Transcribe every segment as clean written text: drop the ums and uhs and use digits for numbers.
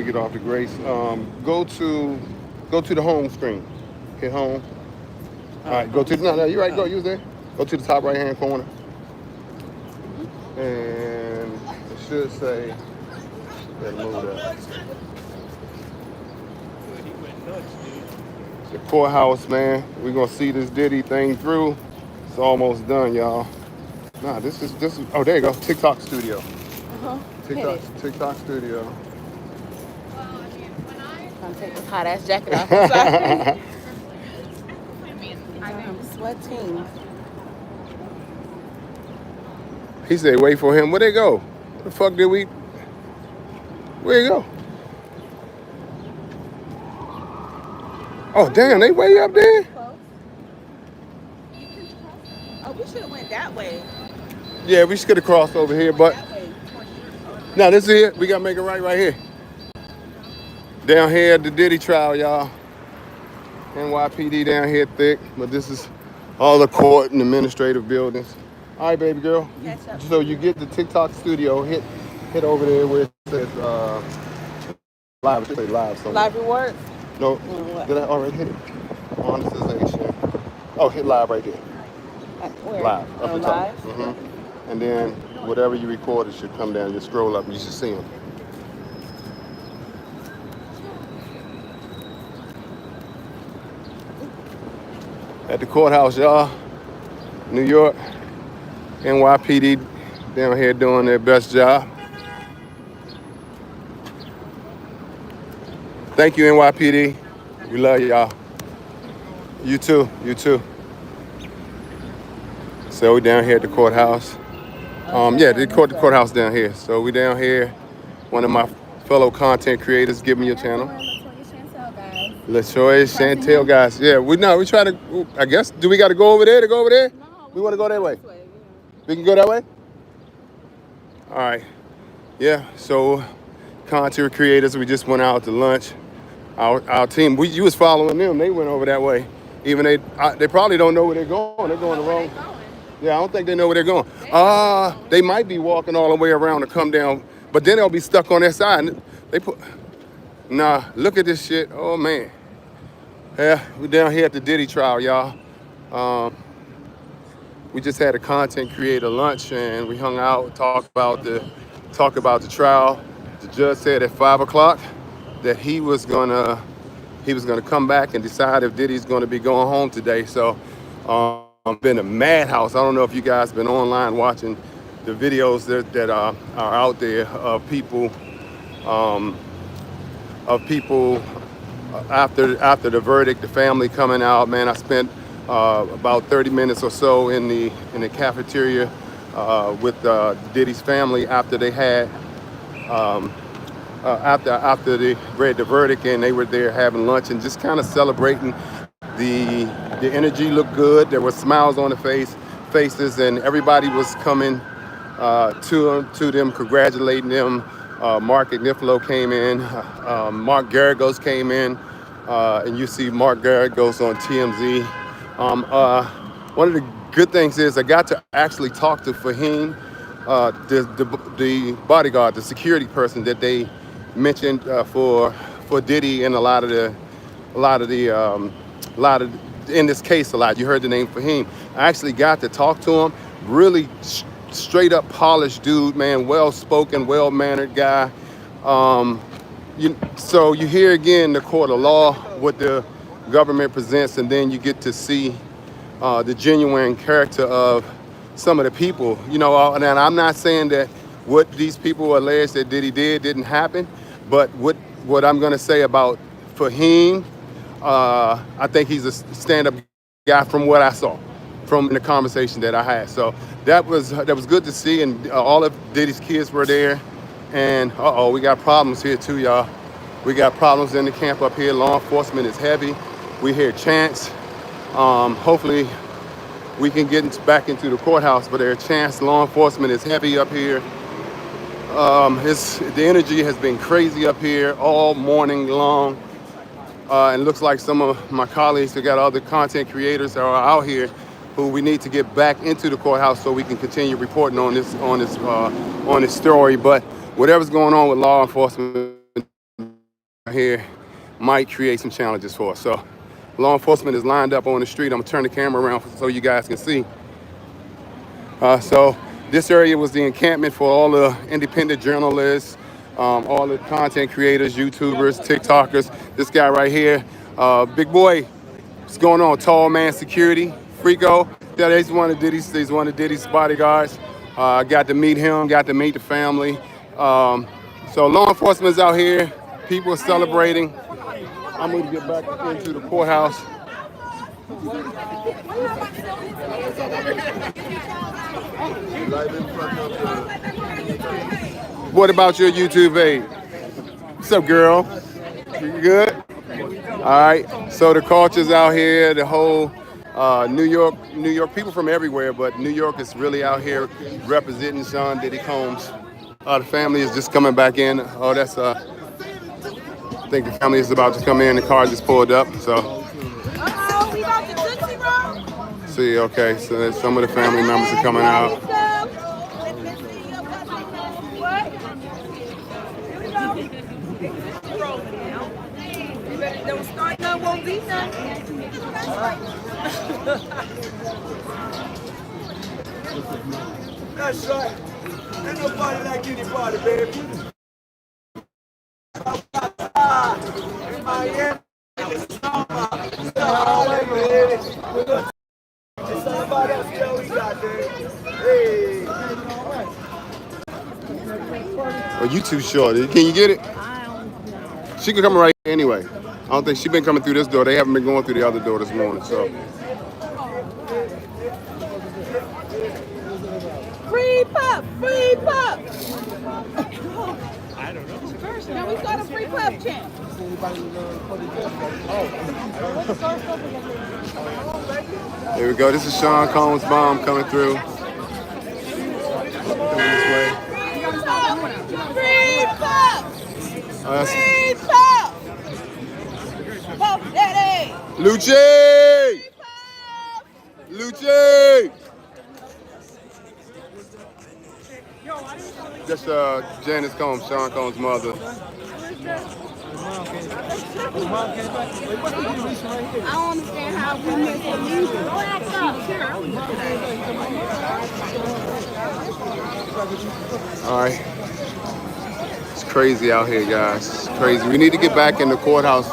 me get off the grace. Go to the home screen. Hit home. All right, go to no, you're right. Go, use there. Go to the top right hand corner, and it should say. Better move that. The courthouse, man. We're gonna see this Diddy thing through. It's almost done, y'all. Nah, this is. Oh, there you go. TikTok Studio. TikTok Studio. I'm take this hot ass jacket off. I'm sorry. I'm sweating. He said, "Wait for him." Where'd they go? Where the fuck did we? Where'd he go? Oh, damn, they way up there? Oh, we should have went that way. Yeah, we should have crossed over here, but no, this is it. We got to make it right here. Down here at the Diddy trial, y'all. NYPD down here thick, but this is all the court and administrative buildings. All right, baby girl. So you get the TikTok Studio, hit over there where it says live. It should say live somewhere. Live reward? No, did I already hit it? Monetization. Oh, hit live right there. Where? Live. Up the top. Live? And then whatever you recorded should come down. Just scroll up and you should see them. At the courthouse, y'all. New York. NYPD down here doing their best job. Thank you, NYPD. We love y'all. You too. So we down here at the courthouse. The courthouse down here. So we down here. One of my fellow content creators, give me your channel. LaToya Chantel, guys. Yeah, we try to. I guess. Do we got to go over there to go over there? No, we want to go that way. We can go that way. All right. Yeah. So, content creators, we just went out to lunch. Our team, you was following them. They went over that way. Even they probably don't know where they're going. They're going the wrong. Yeah, I don't think they know where they're going. They might be walking all the way around to come down, but then they'll be stuck on their side. Nah, look at this shit. Oh man. Yeah, we're down here at the Diddy trial, y'all. We just had a content creator lunch and we hung out, talk about the trial. The judge said at 5 o'clock that he was gonna come back and decide if Diddy's gonna be going home today. So been a madhouse. I don't know if you guys been online watching the videos that are out there of people after the verdict, the family coming out. Man, I spent about 30 minutes or so in the cafeteria with Diddy's family after they had after they read the verdict, and they were there having lunch and just kind of celebrating. The energy looked good. There were smiles on the faces, and everybody was coming to them, congratulating them. Mark Agnifilo came in. Mark Garagos came in, and you see Mark Garagos on TMZ. One of the good things is I got to actually talk to Fahim, the bodyguard, the security person that they mentioned for Diddy and a lot of in this case a lot. You heard the name Fahim. I actually got to talk to him. Really straight up polished dude, man. Well spoken, well mannered guy. So you hear again the court of law, what the government presents, and then you get to see the genuine character of some of the people. And I'm not saying that what these people allege that Diddy didn't happen, but what I'm gonna say about Fahim, I think he's a stand-up guy from what I saw from the conversation that I had. So that was good to see, and all of Diddy's kids were there. And we got problems here too, y'all. We got problems in the camp up here. Law enforcement is heavy. We hear chants. Hopefully we can get back into the courthouse, but there are chants. Law enforcement is heavy up here. The energy has been crazy up here all morning long. And looks like some of my colleagues, we got other content creators that are out here who we need to get back into the courthouse so we can continue reporting on this story. But whatever's going on with law enforcement, here might create some challenges for us. So law enforcement is lined up on the street. I'm gonna turn the camera around so you guys can see. So this area was the encampment for all the independent journalists, all the content creators, YouTubers, TikTokers. This guy right here, big boy, what's going on? Tall man security, Frico. Yeah, he's one of Diddy's bodyguards. Got to meet him, got to meet the family. So law enforcement's out here, people are celebrating. I'm gonna get back into the courthouse. What about your YouTube page? What's up, girl? You good? All right. So the culture's out here. The whole New York people from everywhere, but New York is really out here representing Sean Diddy Combs. The family is just coming back in. Oh, that's I think the family is about to come in. The car just pulled up. So. We got the Tootsie Roll. See, okay. So some of the family members are coming out. Don't start none, won't be none. That's right. Ain't nobody like any party, baby. Miami, it's somebody else tell we got there. Hey. Oh, you too short. Can you get it? She can come right here anyway. I don't think she's been coming through this door. They haven't been going through the other door this morning. So Free pup, free pup. I don't know. Now we got a free pup chant. there we go. This is Sean Combs' mom coming through. Coming this way. Free pup, That's free pup. Pup daddy. Lucci! Lucci! That's Janice Combs, Sean Combs' mother. I don't understand how we missed the music. All right. It's crazy out here, guys. It's crazy. We need to get back in the courthouse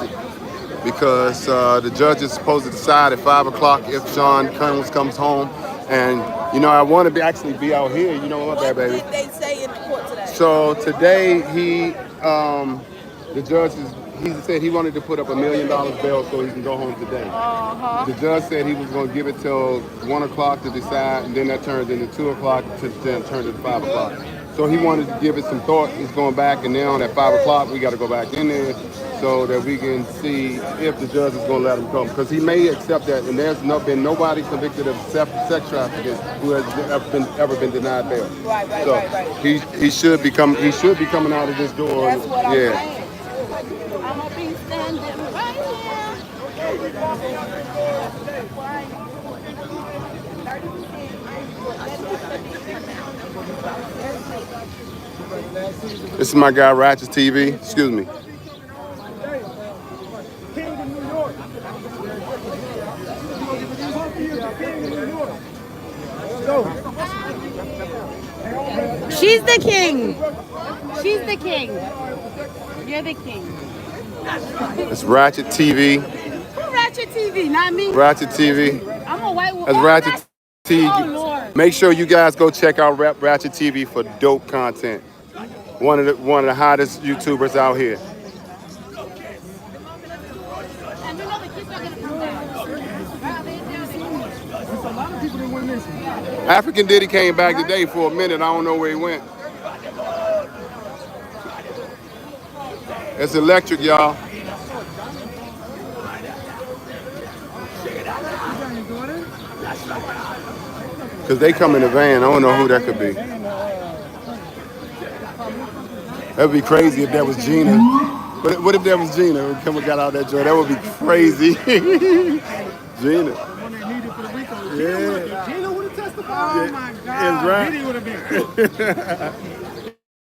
because the judge is supposed to decide at 5 o'clock if Sean Combs comes home. And, you know, I want to actually be out here. You know what, baby? What did they say in the court today? So today the judge he said he wanted to put up $1 million bail so he can go home today. The judge said he was going to give it till 1 o'clock to decide, and then that turned into 2 o'clock, then turned into 5 o'clock. So he wanted to give it some thought. He's going back, and now at 5 o'clock we got to go back in there so that we can see if the judge is going to let him come. Because he may accept that, and there's been nobody convicted of sex trafficking who has ever been denied bail. Right, so right. He should be coming out of this door. That's what I'm yeah. saying. I'm gonna be standing right here. This is my guy Ratchet TV. Excuse me. She's the king. She's the king. You're the king. It's Ratchet TV. Who Ratchet TV? Not me. Ratchet TV. I'm a white woman. That's Ratchet TV. Oh, Lord. Make sure you guys go check out Ratchet TV for dope content. One of the hottest YouTubers out here. And you know the kids are gonna come down. African Diddy came back today for a minute. I don't know where he went. It's electric, y'all. Because they come in a van. I don't know who that could be. That'd be crazy if that was Gina. But what if that was Gina? We come and got out that joint. That would be crazy. Gina. Yeah. Gina would have testified. Oh my God. It's right. Diddy would have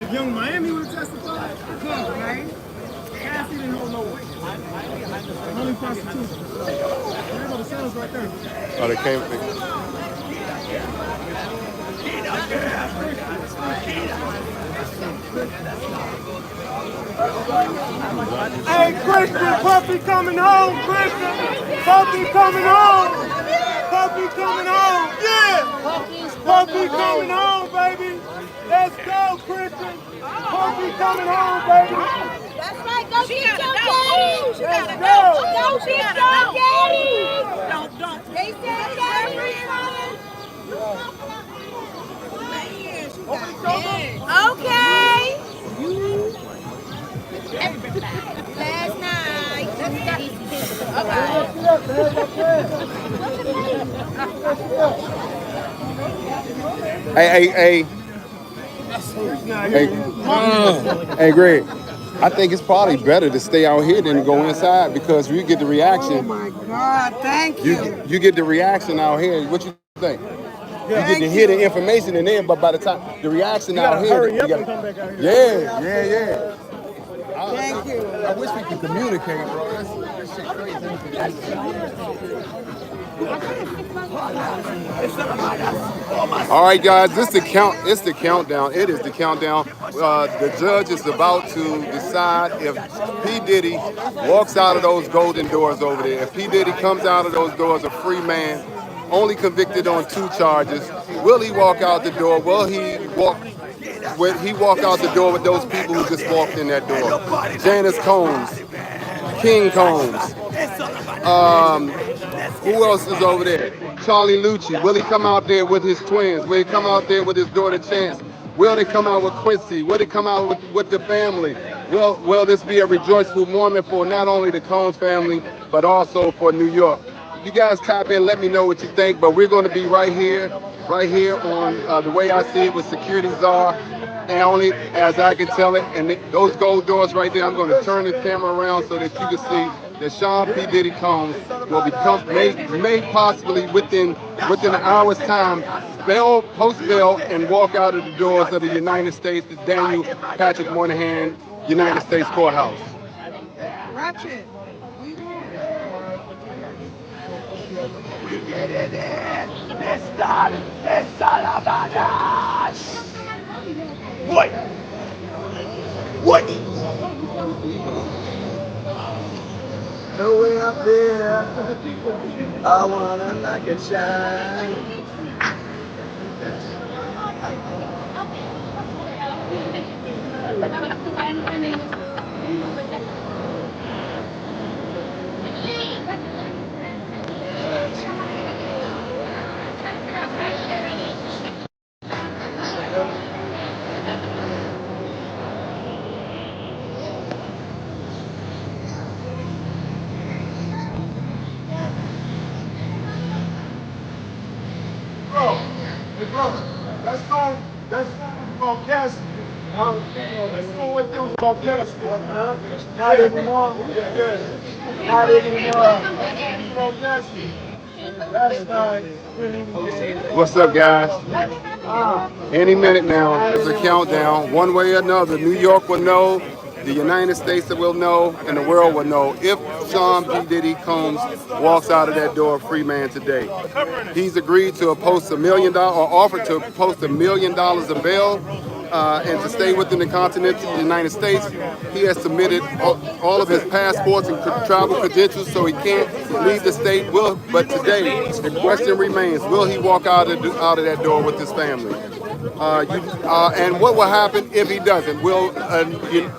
been. Young Miami would have testified. Good, right? Cassie Oh, they came. Hey, Christian, Puppy coming home, Christian. Puppy coming home. Puppy coming home. Yeah. Puppy coming home, baby. Let's go, Christian. Puppy coming home, baby. That's right. Go get your daddy. Let's go. Go get your daddy. Don't. They said daddy is coming. Okay. Last night. Hey, hey, Greg. I think it's probably better to stay out here than to go inside because you get the reaction. Oh my God! Thank you. You get the reaction out here. What you think? You get to hear the information in there, but by the time the reaction out here, you gotta come back out here. Yeah. Thank you. I wish we could communicate, bro. That shit crazy. All right, guys, this the count. It's the countdown. It is the countdown. The judge is about to decide if P. Diddy walks out of those golden doors over there. If P. Diddy comes out of those doors a free man, only convicted on 2 charges, will he walk out the door? Will he walk? Will he walk out the door with those people who just walked in that door? Janice Combs, King Combs. Who else is over there? Charlie Lucci. Will he come out there with his twins? Will he come out there with his daughter Chance? Will they come out with Quincy? Will they come out with the family? Will this be a rejoiceful moment for not only the Combs family, but also for New York? You guys tap in, let me know what you think, but we're going to be right here on the way I see it with Security Czar, and only as I can tell it, and those gold doors right there, I'm going to turn the camera around so that you can see that Sean P. Diddy Combs will become, may possibly within an hour's time, post bail and walk out of the doors of the United States, the Daniel Patrick Moynihan United States Courthouse. Ratchet. What? No way up there. I wanna like a shine. Let's go cast. Let's go with you about cast. Not anymore. Not anymore. Last night. What's up, guys? Any minute now, it's a countdown. One way or another, New York will know, the United States will know, and the world will know if Sean P. Diddy Combs walks out of that door a free man today. He's agreed to post $1 million, or offered to post $1 million of bail and to stay within the continental United States. He has submitted all of his passports and travel credentials so he can't leave the state. But today, the question remains, will he walk out of that door with his family? And what will happen if he doesn't? Will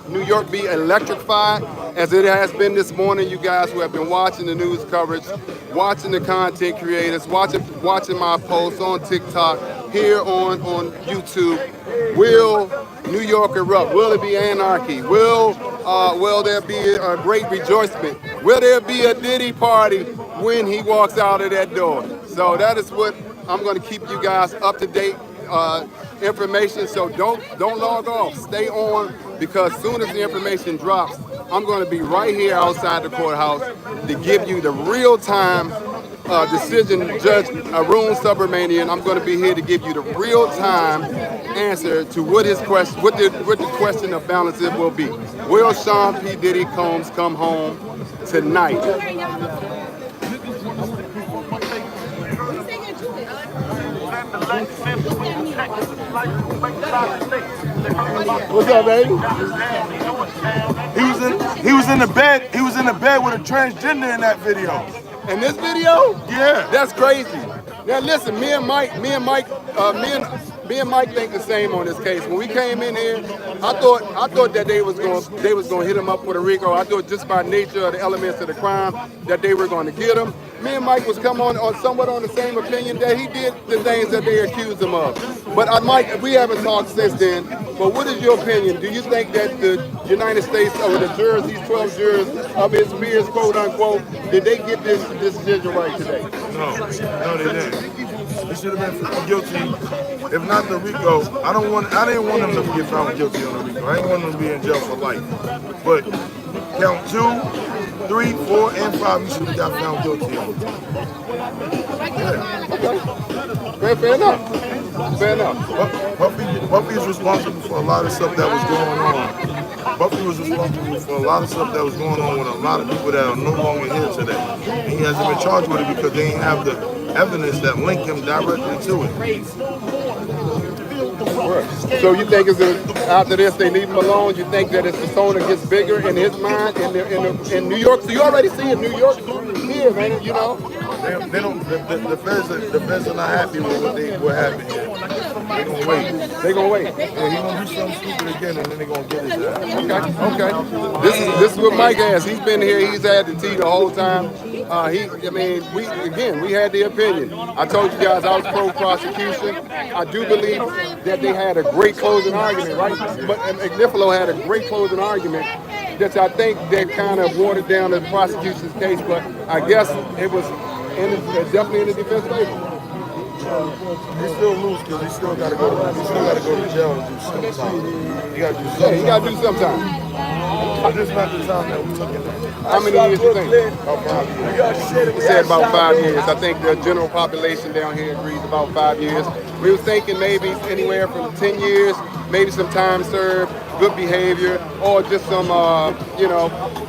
New York be electrified as it has been this morning? You guys who have been watching the news coverage, watching the content creators, watching my posts on TikTok, here on YouTube. Will New York erupt? Will it be anarchy? Will there be a great rejoicement? Will there be a Diddy party when he walks out of that door? So that is what I'm going to keep you guys up to date information. So don't log off. Stay on, because as soon as the information drops, I'm going to be right here outside the courthouse to give you the real time decision judge, Arun Subramanian. I'm going to be here to give you the real-time answer to what his question, what the question of balance it will be. Will Sean P. Diddy Combs come home tonight? What's up, baby? He was in the bed. He was in the bed with a transgender in that video. In this video? Yeah. That's crazy. Now listen, me and Mike think the same on this case. When we came in here, I thought that they was going to hit him up Puerto Rico. I thought just by nature of the elements of the crime that they were going to get him. Me and Mike was come on somewhat on the same opinion that he did the things that they accused him of. But Mike, we haven't talked since then. But what is your opinion? Do you think that the United States, or the jurors, these 12 jurors of his peers, quote unquote, did they get this decision right today? No, they didn't. He should have been found guilty. If not the RICO, I didn't want him to get found guilty on the RICO. I didn't want him to be in jail for life. But count 2, 3, 4, and 5, he should have got found guilty on. Yeah. Okay. Fair enough. Puffy is responsible for a lot of stuff that was going on. Puffy was responsible for a lot of stuff that was going on with a lot of people that are no longer here today. And he hasn't been charged with it because they didn't have the evidence that linked him directly to it. So you think after this they leave him alone? You think that his persona gets bigger in his mind in New York? So you already see in New York here, man. You know. They don't. The feds are not happy with what happened here. They gonna wait. Yeah, he gonna do something stupid again, and then they gonna get his ass. Okay. This is what Mike has. He's been here. He's had the tea the whole time. We had the opinion. I told you guys I was pro-prosecution. I do believe that they had a great closing argument, right? But Niffolo had a great closing argument that I think that kind of watered down the prosecution's case. But I guess it was definitely in the defense favor. He still lose because he still gotta go to jail and do something. He gotta do something. He gotta do something. But this is not the time that we're looking at. How many years do you think? About 5 years. He said about 5 years. I think the general population down here agrees about 5 years. We was thinking maybe anywhere from 10 years, maybe some time served, good behavior, or just some,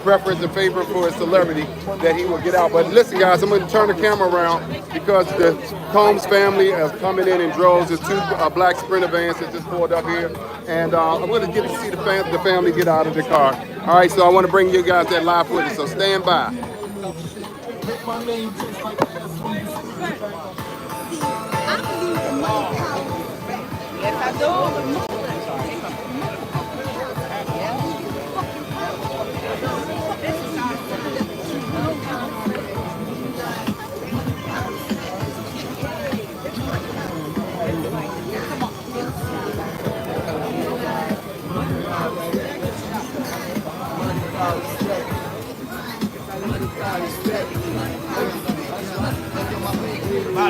preference and favor for a celebrity that he will get out. But listen, guys, I'm going to turn the camera around because the Combs family is coming in droves. There's 2 black Sprinter vans that just pulled up here, and I'm going to get to see the family get out of the car. All right, so I want to bring you guys that live footage, so stand by. Yes, I do.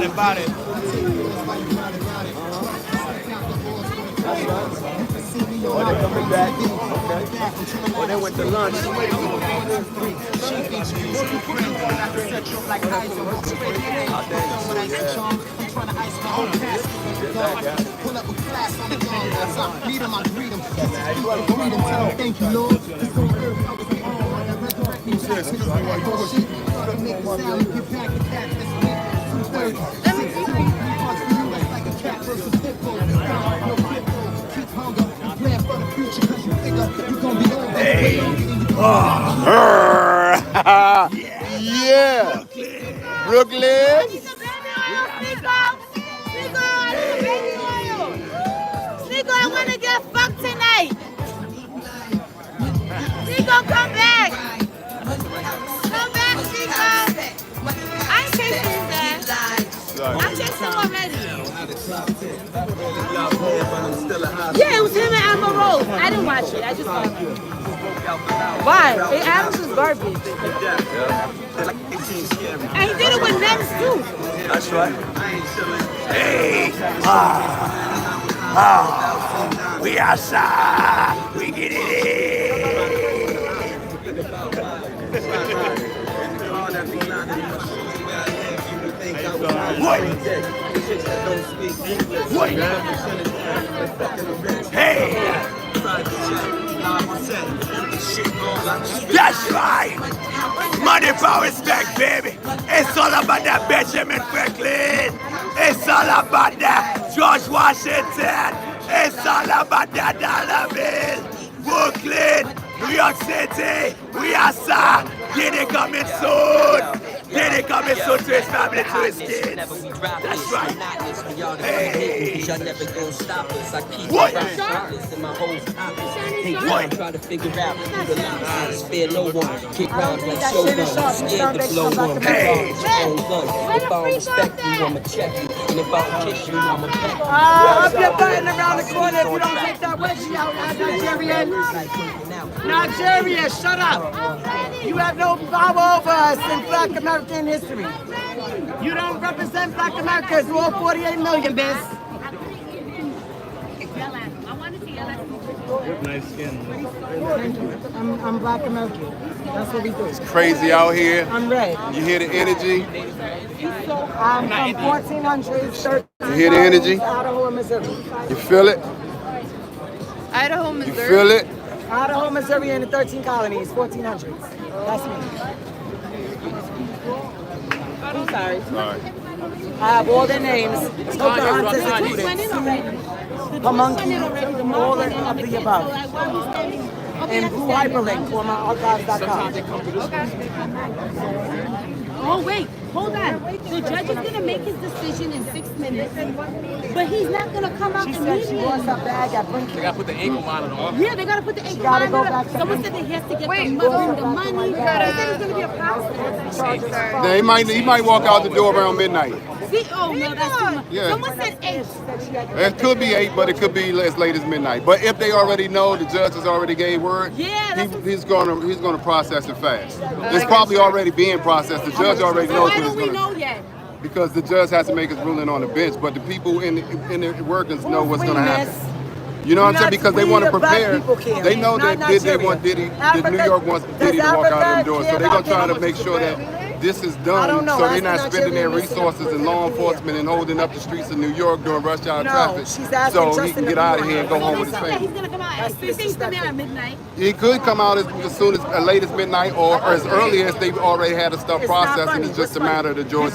About it. Oh, they're coming back. Okay. Oh, they went to lunch. Hey. Yeah. Brooklyn. Nico, I want to get fucked tonight. Nico, come back. Come back, Nico. I ain't chasing his ass. I'm chasing him already. Yeah, it was him and Amber Rose. I didn't watch it. I just saw it. Why? Adams is garbage. And he did it with Nems too. That's right. Hey, we outside. We get it in. What? Hey! That's right! Money for respect, baby. It's all about that Benjamin Franklin. It's all about that George Washington. It's all about that dollar bill. Brooklyn, New York City, we are sir. Diddy coming soon. Diddy coming soon to his family, to his kids. That's right. Hey. What? What? Try to figure out who the line is. Spare no one. Kick rhymes like showguns. Scared to blow one. Hey. If I don't respect you, I'ma check you. And if I don't kiss you, I'ma peck you. Up your button around the corner if you don't take that wedgie out, Nigerian. Nigeria, shut up. You have no power over us in Black American history. You don't represent Black Americans. We're all 48 million, biz. Nice skin. Thank you. I'm Black American. That's what we do. Crazy out here. I'm red. You hear the energy? I'm from 1400s, 13. You hear the energy? Idaho, Missouri. You feel it? Idaho, You Missouri. feel it? Idaho, Missouri, and the 13 colonies, 1400s. That's me. I'm sorry. Sorry. I have all their names. Pocahontas included. Pamunkey, all of the above. And Blue Hyperlink on my archives.com. Oh, wait, hold on. The judge is going to make his decision in 6 minutes, but he's not going to come out She said she immediately. wants her bag at Brinkley. They gotta put the ankle monitor on. Yeah, they got to put the ankle gotta go monitor. back to Someone said that he has to get the money. They said it's going to be a process. Yeah, he might walk out the door around midnight. See, oh, no, that's too much. Yeah. Someone said 8. It could be 8, but it could be as late as midnight. But if they already know, the judge has already gave word. Yeah, that's he's gonna process it fast. It's probably already being processed. The judge already So knows why what it's don't we gonna. know yet? Because the judge has to make his ruling on the bench, but the people in the workings know what's gonna happen. You know what I'm saying? Because they want to prepare. They know that they want Diddy. That New York wants Diddy to walk out of them doors, so they're gonna try to make sure that this is done, so they're not spending their resources in law enforcement and holding up the streets of New York during rush hour traffic, so he can get out of here and go home with his He's family. going to come out. They say he's coming out at midnight. He could come out as soon as late as midnight or as early as they've already had the stuff processed, and it's just a matter of the judge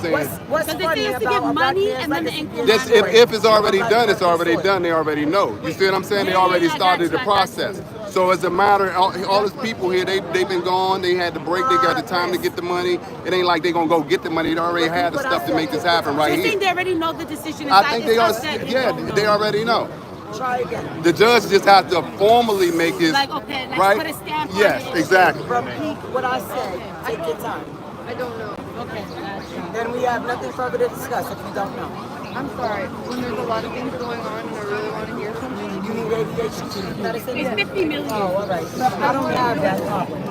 saying. What's Because they funny say he has to about give a black money man's and then the legacy? ankle This, monitor. if it's already done, it's already done. They already know. You see what I'm saying? They already Yeah, I started the got you, I got process. So it's a matter. All these people here, they've been gone. They had the break. They got the time to get the money. It ain't like they gonna go get the money. They already had the stuff to make this happen right You're saying here. they already know the decision is I think they are. set. Yeah, they already know. Try again. The judge just has to formally make his Like, okay, let's right. put a stamp on Yes, it. exactly. Repeat what I said. Take your time. I don't know. Okay, gotcha. Then we have nothing further to discuss if you don't know. I'm sorry. When there's a lot of things going on and I really want to hear something. You need ADHD medicine? It's 50 million. Oh, all right. I don't have that problem.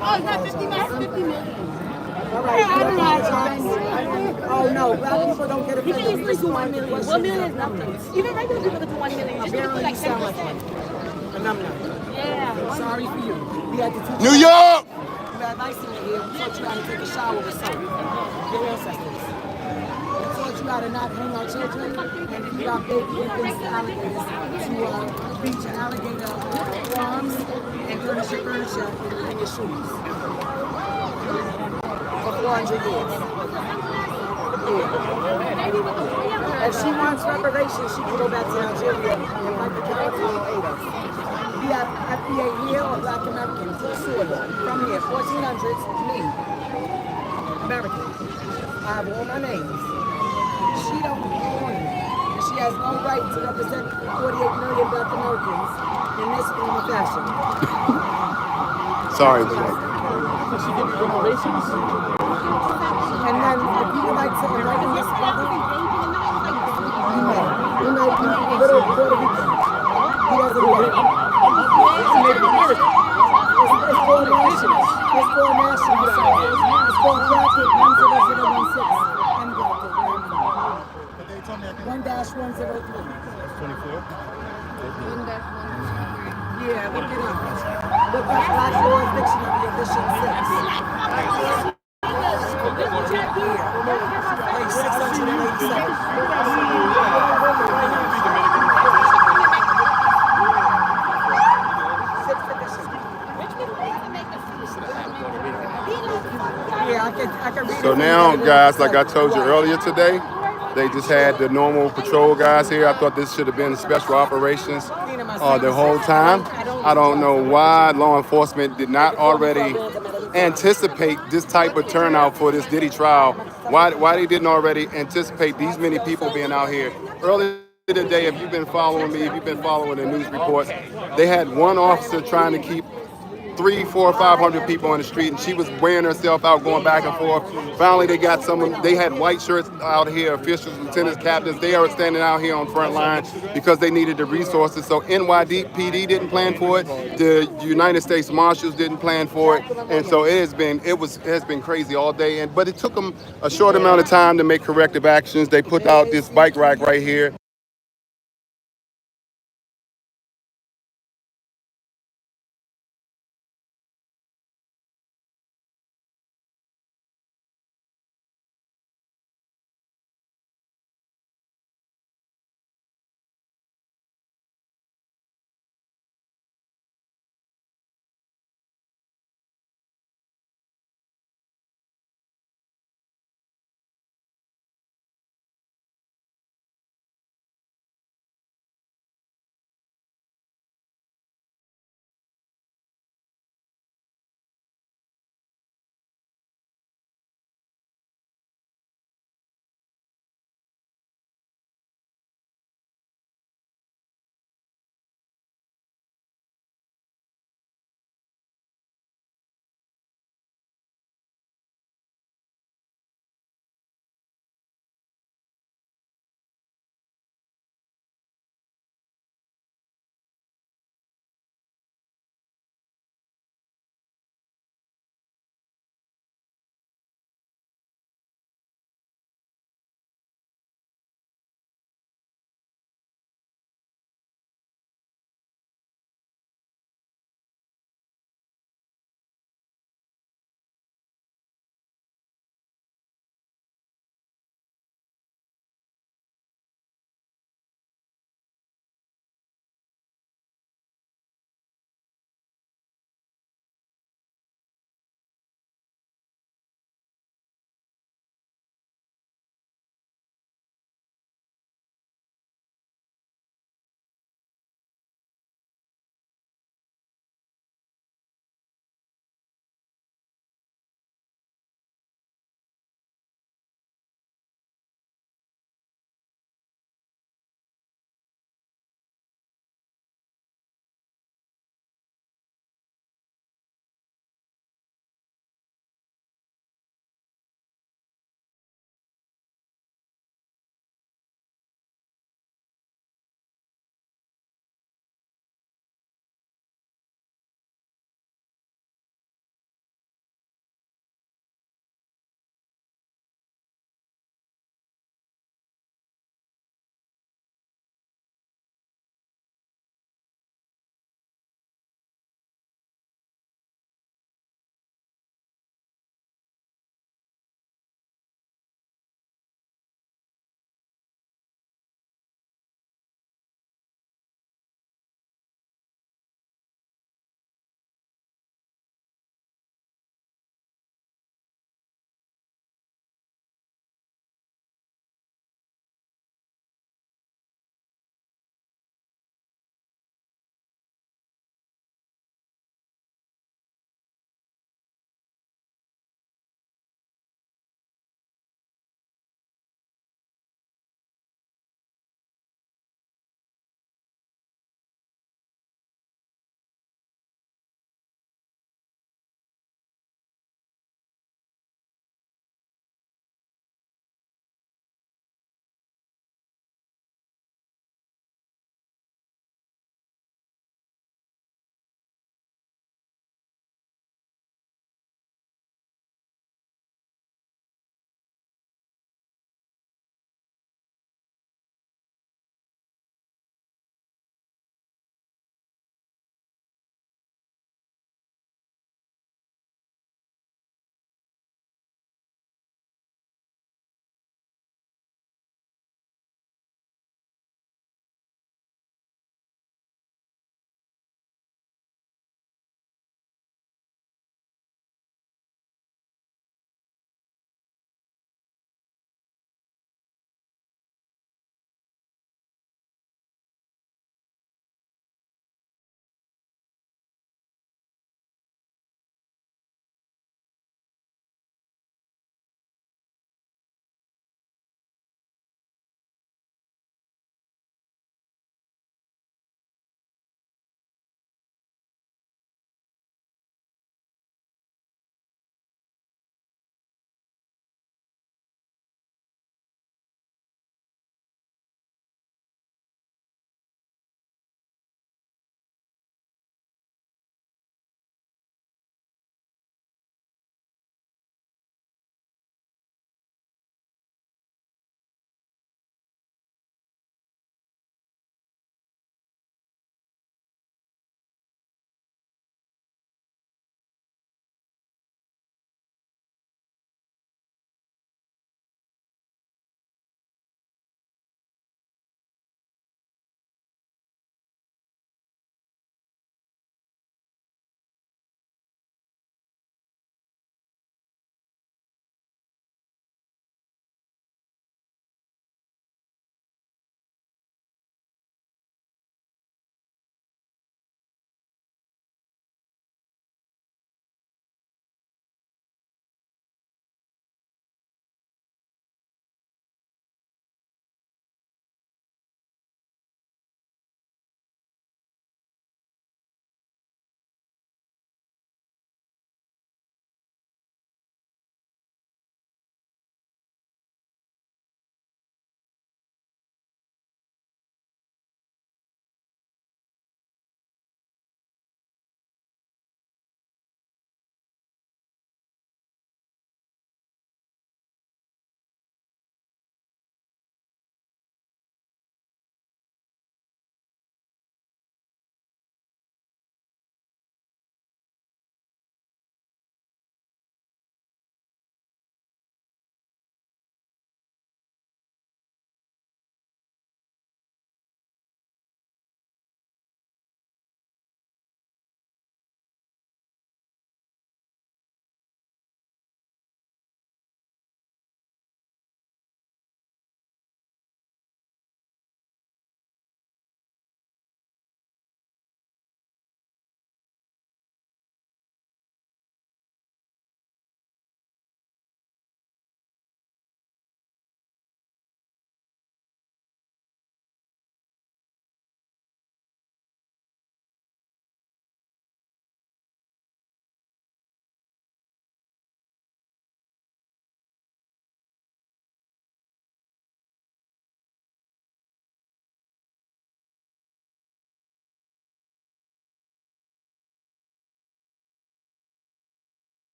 Oh, it's not 50 million, it's 50 million. All right. I don't know. Oh, no. Black people don't get You offended. can easily do 1 million. 1 million is nothing. Even regular people can do 1 million. Just do like 10%. And I'm not. Yeah. Sorry for you. We had to teach New York. you had lice in your ear. We taught you how to take a shower with soap. Your ancestors. We taught you how to not hang our children and feed our baby infants to alligators to beat your alligator arms and furnish your furniture and your shoes. For 400 years. Yeah. If she wants reparations, she can go back to Nigeria and fight the Caribbean aid us. We have FBA here or Black Americans to the soil. From here, 1400s, me. American. I have all my names. She don't own it. And she has no right to represent 48 million Black Americans in this form of fashion. Sorry, Blake. And then if you would like to enlighten this brother, he might be a little Puerto Rican. He doesn't get it. It's called national. It's called national. It's called bracket 10016. And bracket 1-103. 24. Yeah, look it up. Look up Black Laws Dictionary edition 6. So now, guys, like I told you earlier today, they just had the normal patrol guys here. I thought this should have been special operations the whole time. I don't know why law enforcement did not already anticipate this type of turnout for this Diddy trial. Why they didn't already anticipate these many people being out here. Earlier today, if you've been following me, if you've been following the news reports, they had one officer trying to keep 300, 400, 500 people on the street, and she was wearing herself out, going back and forth. Finally, they got someone. They had white shirts out here, officials, lieutenants, captains. They are standing out here on front line because they needed the resources. So NYPD didn't plan for it. The United States Marshals didn't plan for it, and so it has been crazy all day. But it took them a short amount of time to make corrective actions. They put out this bike rack right here.